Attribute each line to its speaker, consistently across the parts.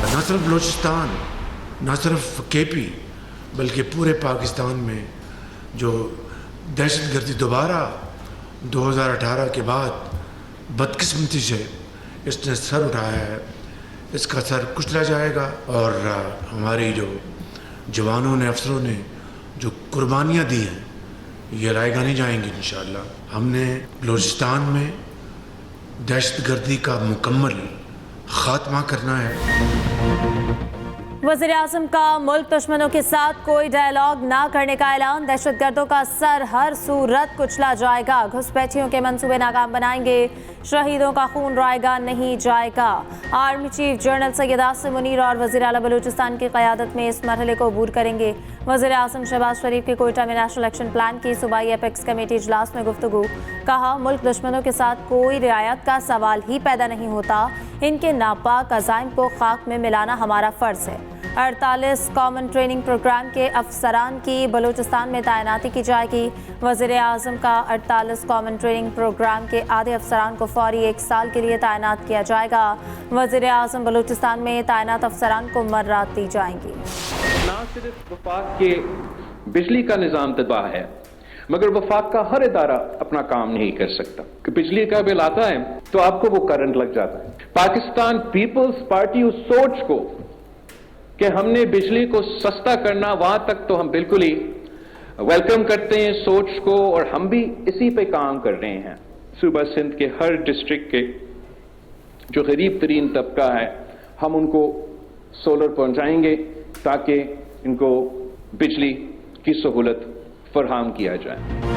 Speaker 1: न सिर्फ बलूचिस्तान, न सिर्फ केपी, बल्कि पूरे पाकिस्तान में जो दहशतगर्दी दोबारा 2018 के बाद बदकिस्मती से इसने सर उठाया है, इसका सर कुचला जाएगा। और हमारी जो जवानों ने, अफसरों ने जो कुर्बानियाँ दी हैं, ये रायगा नहीं जाएंगी इंशाअल्लाह। हमने बलूचिस्तान में दहशतगर्दी का मुकम्मल खात्मा करना है।
Speaker 2: वज़ीर आज़म का मुल्क दुश्मनों के साथ कोई डायलॉग ना करने का ऐलान। दहशतगर्दों का सर हर सूरत कुचला जाएगा। घुसपैठियों के मंसूबे नाकाम बनाएंगे। शहीदों का खून रायगा नहीं जाएगा। Army chief general Syed Asim Munir और वज़ीर आला बलूचिस्तान की क़यादत में इस मरहले को अबूर करेंगे। वज़ीर आज़म शहबाज शरीफ की कोयटा में नेशनल एक्शन प्लान की सूबाई एपेक्स कमेटी इजलास में गुफ्तगू। कहा, मुल्क दुश्मनों के साथ कोई रियायत का सवाल ही पैदा नहीं होता। इनके नापाक अज़ाइम को खाक में मिलाना हमारा फ़र्ज़ है। 48 कॉमन ट्रेनिंग प्रोग्राम के अफसरान की बलूचिस्तान में तैनाती की जाएगी। वज़ीर आज़म का 48 कॉमन ट्रेनिंग प्रोग्राम के आधे अफसरान को फौरी 1 साल के लिए तैनात किया जाएगा। वज़ीर आज़म बलूचिस्तान में तैनात अफसरान को मर्रात दी जाएंगी।
Speaker 3: ना सिर्फ वफाक के बिजली का निज़ाम तबाह है, मगर वफाक का हर इदारा अपना काम नहीं कर सकता। कि बिजली का बिल आता है तो आपको वो करंट लग जाता है। पाकिस्तान पीपल्स पार्टी उस सोच को कि हमने बिजली को सस्ता करना, वहां तक तो हम बिल्कुल ही वेलकम करते हैं सोच को, और हम भी इसी पे काम कर रहे हैं। सूबा सिंध के हर डिस्ट्रिक्ट के जो गरीब तरीन तबका है, हम उनको सोलर पहुंचाएंगे ताकि इनको बिजली की सहूलत फरहम किया जाए।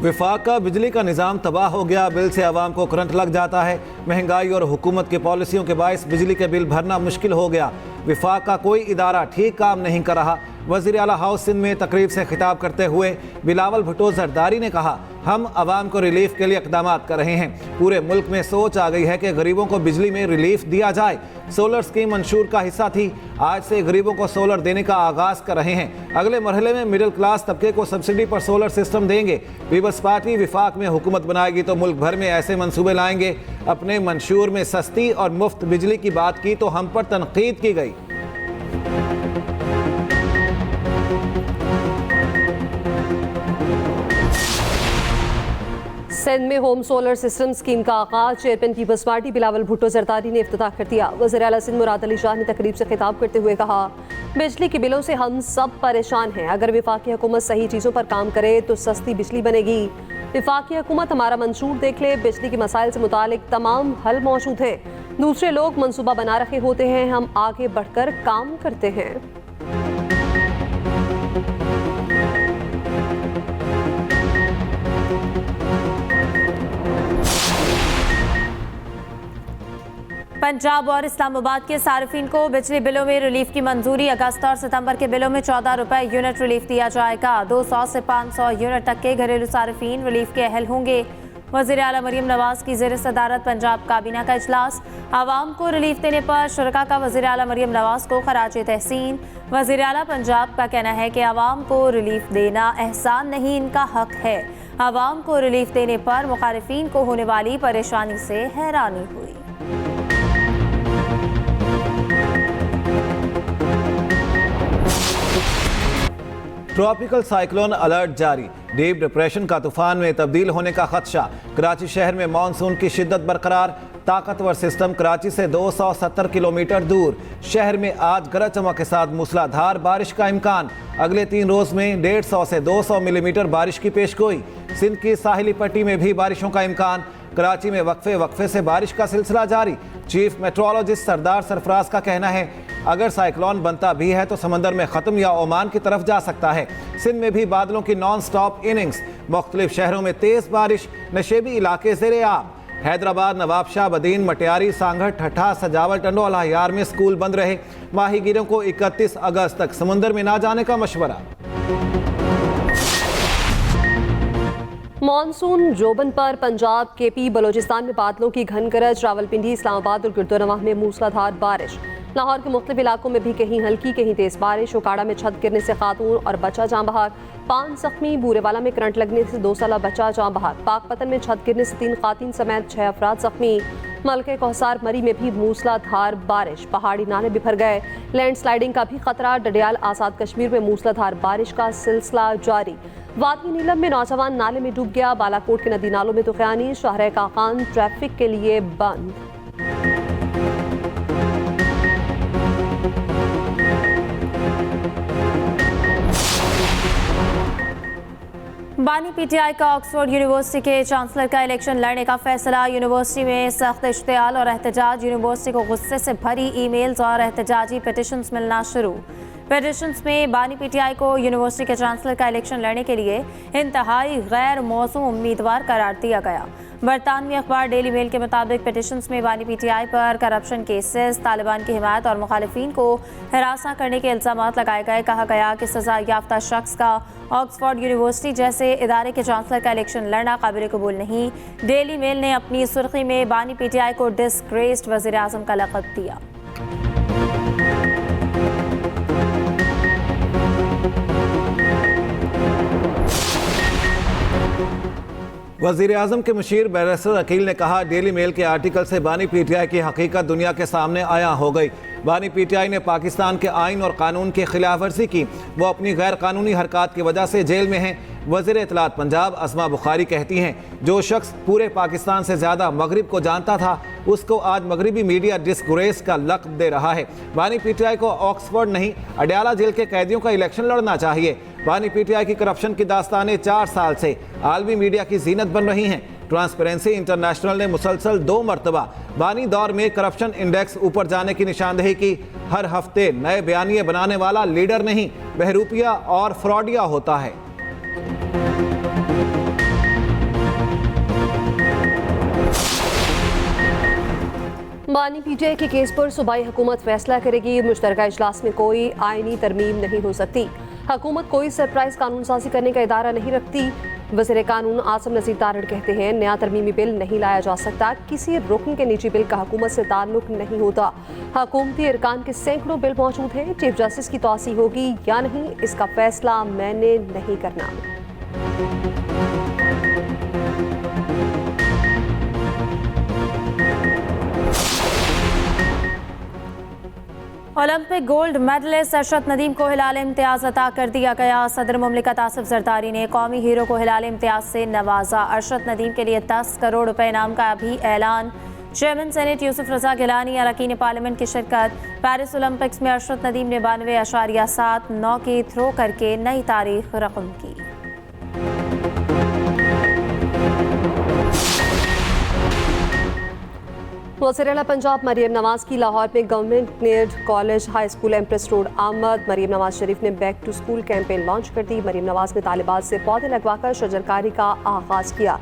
Speaker 4: विफाक का बिजली का निज़ाम तबाह हो गया। बिल से आवाम को करंट लग जाता है। महंगाई और हुकूमत की पॉलिसियों के बायस बिजली के बिल भरना मुश्किल हो गया। विफाक का कोई इदारा ठीक काम नहीं कर रहा। वज़ीर आला हाउस सिंध में तकरीब से खिताब करते हुए बिलावल भुट्टो जरदारी ने कहा, हम आवाम को रिलीफ के लिए इक़दाम कर रहे हैं। पूरे मुल्क में सोच आ गई है कि गरीबों को बिजली में रिलीफ दिया जाए। सोलर स्कीम मंशूर का हिस्सा थी। आज से गरीबों को सोलर देने का आगाज़ कर रहे हैं। अगले मरहले में मिडिल क्लास तबके को सब्सिडी पर सोलर सिस्टम देंगे। पीपल्स पार्टी विफाक में हुकूमत बनाएगी तो मुल्क भर में ऐसे मंसूबे लाएंगे। अपने मंशूर में सस्ती और मुफ्त बिजली की बात की तो हम पर तनकीद की गई।
Speaker 5: सिंध में होम सोलर सिस्टम स्कीम का आगाज। Chairman people's party Bilawal Bhutto Zardari ने इफ्तिताह कर दिया। वज़ीर आला सिंध मुराद अली शाह ने तकरीब से खिताब करते हुए कहा, बिजली के बिलों से हम सब परेशान हैं। अगर वफाकी हुकूमत सही चीज़ों पर काम करे तो सस्ती बिजली बनेगी। वफाकी हुकूमत हमारा मंशूर देख ले। बिजली के मसाइल से मुतालिक तमाम हल मौजूद हैं। दूसरे लोग मंसूबा बना रखे होते हैं, हम आगे बढ़कर काम करते हैं।
Speaker 2: पंजाब और इस्लामाबाद के सार्फिन को बिजली बिलों में रिलीफ की मंजूरी। अगस्त और सितंबर के बिलों में 14 रुपए यूनिट रिलीफ दिया जाएगा। 200 से 500 यूनिट तक के घरेलू सार्फिन रिलीफ के अहल होंगे। वज़ीर आला मरियम नवाज की ज़ेर सदारत पंजाब काबीना का इजलास। आवाम को रिलीफ देने पर शुरका का वज़ीर आला मरियम नवाज को खराज तहसीन। वज़ीर आला पंजाब का कहना है कि आवाम को रिलीफ देना एहसान नहीं, इनका हक है। आवाम को रिलीफ देने पर मुखालिफिन को होने वाली परेशानी से हैरानी हुई।
Speaker 4: ट्रॉपिकल साइक्लोन अलर्ट जारी। डीप डिप्रेशन का तूफान में तब्दील होने का खदशा। कराची शहर में मानसून की शिद्दत बरकरार। ताकतवर सिस्टम कराची से 270 किलोमीटर दूर। शहर में आज गरज चमक के साथ मूसलाधार बारिश का इम्कान। अगले 3 रोज में 150 से 200 मिलीमीटर बारिश की पेशगोई। सिंध की साहिली पट्टी में भी बारिशों का इम्कान। कराची में वक्फे से बारिश का सिलसिला जारी। चीफ मेट्रोलॉजिस्ट सरदार सरफराज का कहना है, अगर साइक्लोन बनता भी है तो समंदर में ख़त्म या ओमान की तरफ जा सकता है। सिंध में भी बादलों की नॉन स्टॉप इनिंग्स। मुख्तलिफ शहरों में तेज़ बारिश। नशेबी इलाके ज़ेर-ए-आब। हैदराबाद, नवाबशाह, बदीन, मटियारी, सांगड़, ठट्ठा, सजावल, टंडोल, हयार में स्कूल बंद रहे। माहीगीरों को 31 अगस्त तक समंदर में ना जाने का मशवरा।
Speaker 5: मानसून जोबन पर पंजाब, केपी, बलोचिस्तान में बादलों की घन गरज। रावलपिंडी, इस्लामाबाद और गुरुद्वारा में मूसलाधार बारिश। लाहौर के मुख्तलिफ इलाकों में भी कहीं हल्की कहीं तेज बारिश। उकाड़ा में छत गिरने से खातून और बच्चा जाँ बहक। 5 जख्मी। बूरेवाला में करंट लगने से 2 साला बच्चा जाँ बहक। पाकपतन में छत गिरने से 3 खातून समेत 6 अफराद जख्मी। मलके कौसार मरी में भी मूसलाधार बारिश, पहाड़ी नाले बिखर गए। लैंडस्लाइडिंग का भी खतरा। डडियाल आजाद कश्मीर में मूसलाधार बारिश का सिलसिला जारी। वादी नीलम में नौजवान नाले में डूब गया। बालाकोट के नदी नालों में तूफानी। शहर काकान ट्रैफिक के लिए बंद।
Speaker 2: बानी पीटीआई का ऑक्सफोर्ड यूनिवर्सिटी के चांसलर का इलेक्शन लड़ने का फैसला। यूनिवर्सिटी में सख्त इश्तियाल और एहतजाज। यूनिवर्सिटी को गुस्से से भरी ईमेल्स और एहतजाजी पिटिशंस मिलना शुरू। पिटिशंस में बानी पीटीआई को यूनिवर्सिटी के चांसलर का इलेक्शन लड़ने के लिए इंतहाई गैर मौसूम उम्मीदवार करार दिया गया। बरतानवी अखबार डेली मेल के मुताबिक पिटिशंस में बानी पीटीआई पर करप्शन केसेस, तालिबान की हिमायत और मुखालिफिन को हिरासा करने के इल्जाम लगाए गए। कहा गया कि सजा याफ्ता शख्स का ऑक्सफोर्ड यूनिवर्सिटी जैसे इदारे के चांसलर का इलेक्शन लड़ना काबिल कबूल नहीं। डेली मेल ने अपनी सुर्खी में बानी पीटीआई को डिस्ग्रेस्ड वज़ीर आज़म का लक़ब दिया।
Speaker 4: वज़ीर आज़म के मुशीर बैरिस्टर अकील ने कहा, डेली मेल के आर्टिकल से बानी पीटीआई की हकीकत दुनिया के सामने आया हो गई। बानी पीटीआई ने पाकिस्तान के आइन और कानून की खिलाफ वर्जी की। वो अपनी गैर कानूनी हरकत की वजह से जेल में हैं। वज़ीर इत्तलात पंजाब असमा बुखारी कहती हैं, जो शख्स पूरे पाकिस्तान से ज़्यादा मगरिब को जानता था, उसको आज मगरिबी मीडिया डिस्ग्रेस का लक़ब दे रहा है। बानी पीटीआई को ऑक्सफोर्ड नहीं, अडयाला जेल के कैदियों का इलेक्शन लड़ना चाहिए। बानी पीटीआई की करप्शन की दास्तानें 4 साल से आलमी मीडिया की जीनत बन रही हैं। ट्रांसपेरेंसी इंटरनेशनल ने मुसलसल 2 मरतबा बानी दौर में करप्शन इंडेक्स ऊपर जाने की निशानदेही की। हर हफ्ते नए बयानिए बनाने वाला लीडर नहीं, बहरूपिया और फ्रॉडिया होता है।
Speaker 5: बानी पीटीआई के केस पर सूबाई हुकूमत फैसला करेगी। मुश्तरका इजलास में कोई आईनी तरमीम नहीं हो सकती। हुकूमत कोई सरप्राइज कानून साजी करने का इदारा नहीं रखती। वज़ीर कानून आसिम नज़ीर तारड़ कहते हैं, नया तरमीमी बिल नहीं लाया जा सकता। किसी रुकन के निजी बिल का हुकूमत से ताल्लुक नहीं होता। हुकूमती अरकान के सैकड़ों बिल मौजूद हैं। चीफ जस्टिस की तौसीह होगी या नहीं, इसका फैसला मैंने नहीं करना।
Speaker 2: Olympic gold medallist Arshad Nadeem को हिलाल इम्तियाज अता कर दिया गया। सदर मुमलिकत आसिफ जरदारी ने कौमी हीरो को हिलाल इम्तियाज से नवाजा। अरशद नदीम के लिए 10 करोड़ रुपए इनाम का भी ऐलान। चेयरमैन सेनेट यूसुफ रजा गिलानी अरकान पार्लियामेंट की शिरकत। पेरिस ओलंपिक्स में अरशद नदीम ने 92.79 की थ्रो करके नई तारीख रकम की।
Speaker 5: वज़ीर-ए-आला पंजाब मरियम नवाज की लाहौर में government NED college high school Empress road आमद। मरियम नवाज शरीफ ने back to school campaign launch कर दी। मरियम नवाज ने तालिबात से पौधे लगवाकर शजरकारी का आगाज किया।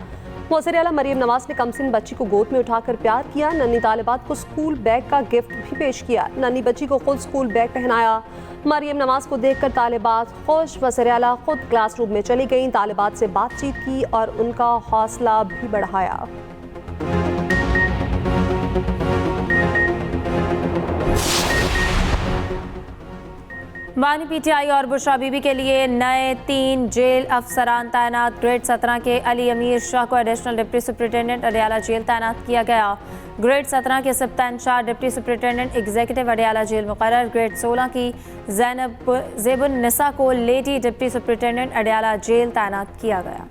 Speaker 5: वज़ीर-ए-आला मरियम नवाज ने कमसिन बच्ची को गोद में उठाकर प्यार किया। नन्ही तालिबात को स्कूल बैग का गिफ्ट भी पेश किया। नन्ही बच्ची को खुद स्कूल बैग पहनाया। मरियम नवाज को देखकर तालिबात खुश। वज़ीर-ए-आला खुद क्लासरूम में चली गईं, तालिबात से बातचीत की और उनका हौसला भी बढ़ाया।
Speaker 2: बानी पीटीआई और बुशरा बीबी के लिए नए 3 जेल अफसरान तैनात। ग्रेड 17 के अली अमीर शाह को additional deputy superintendent Adiala jail तैनात किया गया। ग्रेड 17 के सप्तान Shah deputy superintendent executive Adiala jail मुकर्रर। ग्रेड 16 की ज़ेबुन निसा को lady deputy superintendent Adiala jail तैनात किया गया।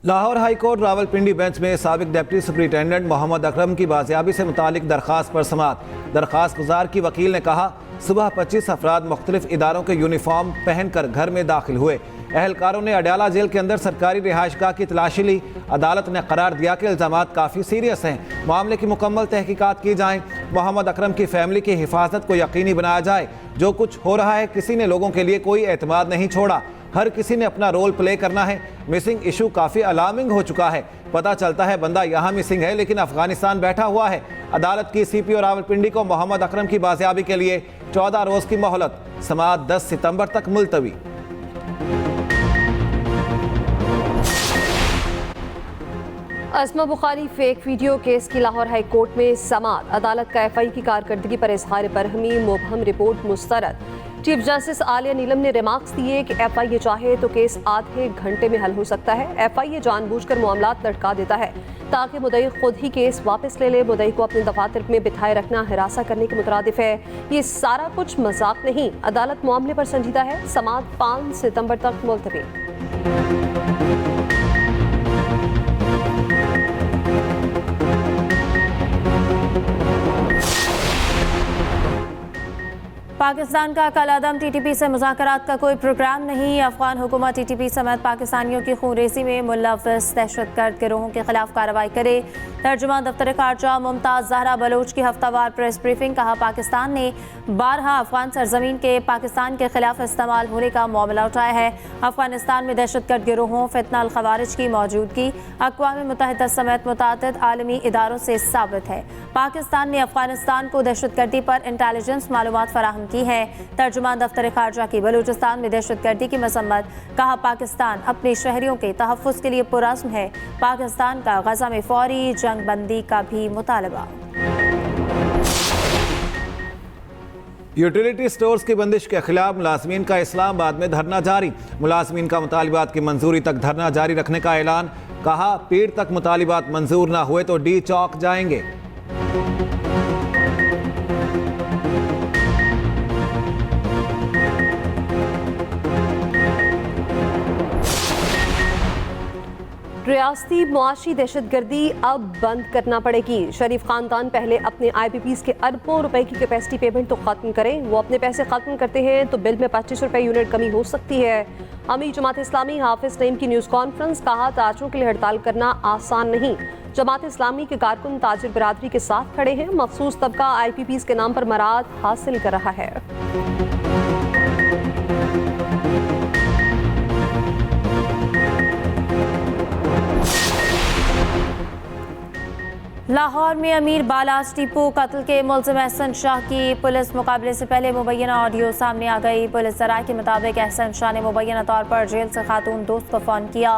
Speaker 4: Lahore high court Rawalpindi bench में साबिक डिप्टी सुपरिटेंडेंट मोहम्मद अकरम की बाजियाबी से मुतालिक दरख्वास्त पर समाअत। दरख्वास्त गुजार की वकील ने कहा, सुबह 25 अफराद मुख्तलिफ इदारों के यूनिफॉर्म पहनकर घर में दाखिल हुए। एहलकारों ने अडयाला जेल के अंदर सरकारी रिहाइशगाह की तलाशी ली। अदालत ने करार दिया कि इल्ज़ामात काफ़ी सीरियस हैं, मामले की मुकम्मल तहकीकात की जाएँ। मोहम्मद अकरम की फैमिली की हिफाजत को यकीनी बनाया जाए। जो कुछ हो रहा है, किसी ने लोगों के लिए कोई एतमाद नहीं छोड़ा। हर किसी ने अपना रोल प्ले करना है। मिसिंग इशू काफ़ी अलार्मिंग हो चुका है। पता चलता है बंदा यहाँ मिसिंग है लेकिन अफगानिस्तान बैठा हुआ है। अदालत की CPO रावलपिंडी को मोहम्मद अकरम की बाजियाबी के लिए 14 रोज़ की मोहलत। समाअत 10 सितंबर तक मुलतवी।
Speaker 5: अस्मा बुखारी फेक वीडियो केस की लाहौर हाई कोर्ट में समाअत। अदालत का FI की कारकर्दगी पर इजहार बरहमी मुबहम रिपोर्ट मुस्तरद। चीफ जस्टिस आलिया नीलम ने रिमार्क्स दिए कि एफआईए चाहे तो केस आधे घंटे में हल हो सकता है। एफआईए जानबूझकर मामलात लटका देता है ताकि मुद्दई खुद ही केस वापस ले ले। मुद्दई को अपने दफातर में बिठाए रखना हिरासा करने के मुतरादिफ है। ये सारा कुछ मजाक नहीं, अदालत मामले पर संजीदा है। समाअत 5 सितंबर तक मुलतवी।
Speaker 2: पाकिस्तान का कलादम टीटीपी से मुज़ाकरात का कोई प्रोग्राम नहीं। अफगान हुकूमत टीटीपी समेत पाकिस्तानियों की खूनरेज़ी में मुलव्वस दहशतगर्द गिरोहों के खिलाफ कार्रवाई करे। तर्जुमान दफ्तर खारजा मुमताज़ ज़हरा बलोच की हफ्तावार प्रेस ब्रीफिंग। कहा, पाकिस्तान ने 12 अफगान सरजमीन के पाकिस्तान के खिलाफ इस्तेमाल होने का मामला उठाया है। अफगानिस्तान में दहशतगर्द गिरोहों फितना अल खवारिज की मौजूदगी अक़वाम मुत्तहिदा समेत मुतअद्दिद आलमी इदारों से साबित है। पाकिस्तान ने अफगानिस्तान को दहशतगर्दी पर इंटेलिजेंस मालूमात फराहम की है। तर्जुमान दफ्तर खारजा की बलूचिस्तान में दहशतगर्दी की मसम्मत। कहा, पाकिस्तान अपने शहरियों के तहफ़्फ़ुज़ के लिए पुरअज़्म है। पाकिस्तान का गज़ा में फौरी जंग बंदी का भी मुतालबा।
Speaker 4: यूटिलिटी स्टोर्स की बंदिश के खिलाफ मुलाजमीन का इस्लामाबाद में धरना जारी। मुलाजमीन का मुतालिबात की मंजूरी तक धरना जारी रखने का ऐलान। कहा, पीर तक मुतालिबात मंजूर ना हुए तो डी चौक जाएंगे।
Speaker 5: रियासती मुआशी दहशतगर्दी अब बंद करना पड़ेगी। शरीफ खानदान पहले अपने IPPs के अरबों रुपए की कैपेसिटी पेमेंट तो खत्म करें। वो अपने पैसे खत्म करते हैं तो बिल में 25 रुपए यूनिट कमी हो सकती है। अमीर जमात इस्लामी हाफिज नईम की न्यूज़ कॉन्फ्रेंस। कहा, ताजरों के लिए हड़ताल करना आसान नहीं। जमात इस्लामी के कारकुन ताजिर बिरादरी के साथ खड़े हैं। मखसूस तबका IPPs के नाम पर मराद हासिल कर रहा है।
Speaker 2: लाहौर में अमीर बालास टीपू कत्ल के मुलजिम एहसन शाह की पुलिस मुकाबले से पहले मुबैना ऑडियो सामने आ गई। पुलिस ज़राए के मुताबिक एहसन शाह ने मुबैना तौर पर जेल से खातून दोस्त को फ़ोन किया।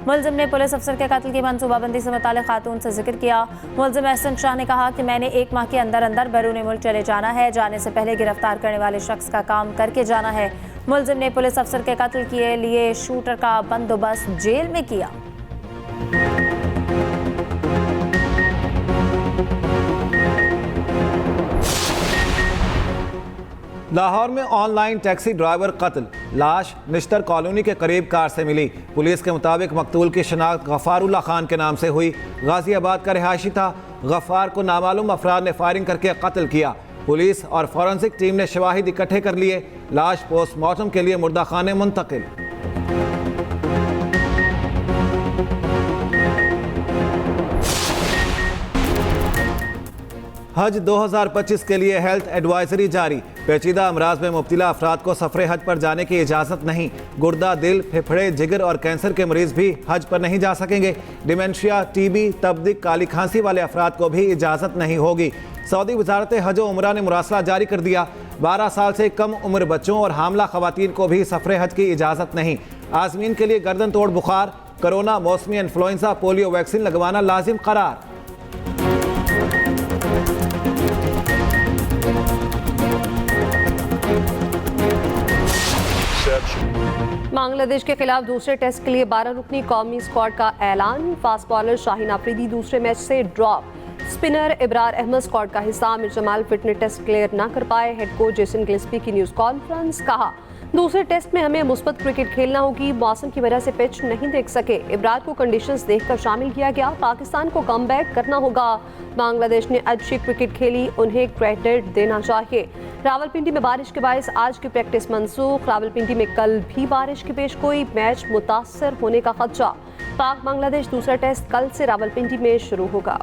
Speaker 2: मुलजिम ने पुलिस अफसर के कत्ल की मनसूबाबंदी से मुताल्लिक़ खातून से जिक्र किया। मुलजिम एहसन शाह ने कहा कि मैंने 1 माह के अंदर अंदर बैरून मुल्क चले जाना है। जाने से पहले गिरफ्तार करने वाले शख्स का काम करके जाना है। मुलजिम ने पुलिस अफसर के कत्ल के लिए शूटर का बंदोबस्त जेल में किया।
Speaker 4: लाहौर में ऑनलाइन टैक्सी ड्राइवर कत्ल। लाश निश्तर कॉलोनी के करीब कार से मिली। पुलिस के मुताबिक मकतूल की शनाख्त गफ्फारुल्लाह खान के नाम से हुई। गाजियाबाद का रिहायशी था। गफ्फार को नामालूम अफराद ने फायरिंग करके कत्ल किया। पुलिस और फॉरेंसिक टीम ने शवाहिद इकट्ठे कर लिए। लाश पोस्टमार्टम के लिए मुर्दा खाने मुंतकिल। हज 2025 के लिए हेल्थ एडवाइजरी जारी। पेचीदा अमराज में मुब्तला अफराद को सफरे हज पर जाने की इजाज़त नहीं। गुर्दा, दिल, फेफड़े, जिगर और कैंसर के मरीज भी हज पर नहीं जा सकेंगे। डिमेंशिया, टीबी, तबदिक, काली खांसी वाले अफराद को भी इजाज़त नहीं होगी। सऊदी वजारत हज व उमरा ने मुरासला जारी कर दिया। 12 साल से कम उम्र बच्चों और हामला खवातीन को भी सफरे हज की इजाज़त नहीं। आज़मीन के लिए गर्दन तोड़ बुखार, कोरोना, मौसमी इन्फ्लुएंजा, पोलियो वैक्सीन लगवाना लाजिम करार।
Speaker 5: बांग्लादेश के खिलाफ दूसरे टेस्ट के लिए 12 रुकनी कौमी स्क्वाड का ऐलान। फास्ट बॉलर शाहीन आफरीदी दूसरे मैच से drop. Spinner Ibrar Ahmed squad का हिस्सा। Aamir Jamal fitness test clear न कर पाए। हेड कोच जेसन गिल्स्पी की न्यूज़ कॉन्फ्रेंस। कहा, दूसरे टेस्ट में हमें मुस्बत क्रिकेट खेलना होगी। मौसम की वजह से पिच नहीं देख सके। इब्रार को कंडीशंस देखकर शामिल किया गया। पाकिस्तान को कमबैक करना होगा। बांग्लादेश ने अच्छी क्रिकेट खेली, उन्हें क्रेडिट देना चाहिए। रावलपिंडी में बारिश के बायस आज की प्रैक्टिस मंसूख। रावलपिंडी में कल भी बारिश की पेशगोई। मैच मुतासर होने का खदशा। पाक बांग्लादेश दूसरा टेस्ट कल से रावलपिंडी में शुरू होगा।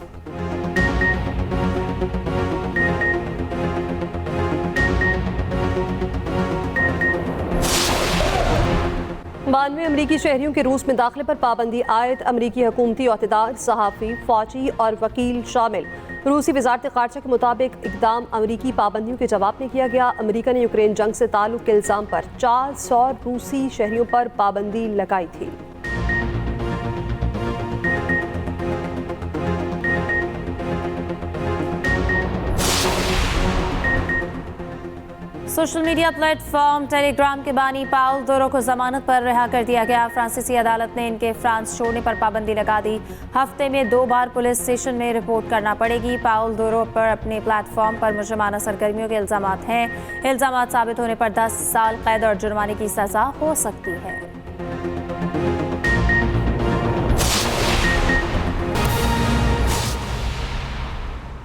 Speaker 5: 92 अमरीकी शहरियों के रूस में दाखिले पर पाबंदी आयद। अमरीकी हुकूमती ओहदेदार, सहाफ़ी, फौजी और वकील शामिल। रूसी वजारत ख़ारजा के मुताबिक इक़दाम अमरीकी पाबंदियों के जवाब में किया गया। अमरीका ने यूक्रेन जंग से ताल्लुक़ के इल्ज़ाम पर 400 रूसी शहरियों पर पाबंदी लगाई थी।
Speaker 2: सोशल मीडिया प्लेटफॉर्म टेलीग्राम के बानी पाउल दोरो को जमानत पर रिहा कर दिया गया। फ्रांसीसी अदालत ने इनके फ्रांस छोड़ने पर पाबंदी लगा दी। हफ्ते में 2 बार पुलिस स्टेशन में रिपोर्ट करना पड़ेगी। पाउल दोरो पर अपने प्लेटफॉर्म पर मुजरिमाना सरगर्मियों के इल्जामात हैं। इल्जामात साबित होने पर 10 साल कैद और जुर्माने की सजा हो सकती है।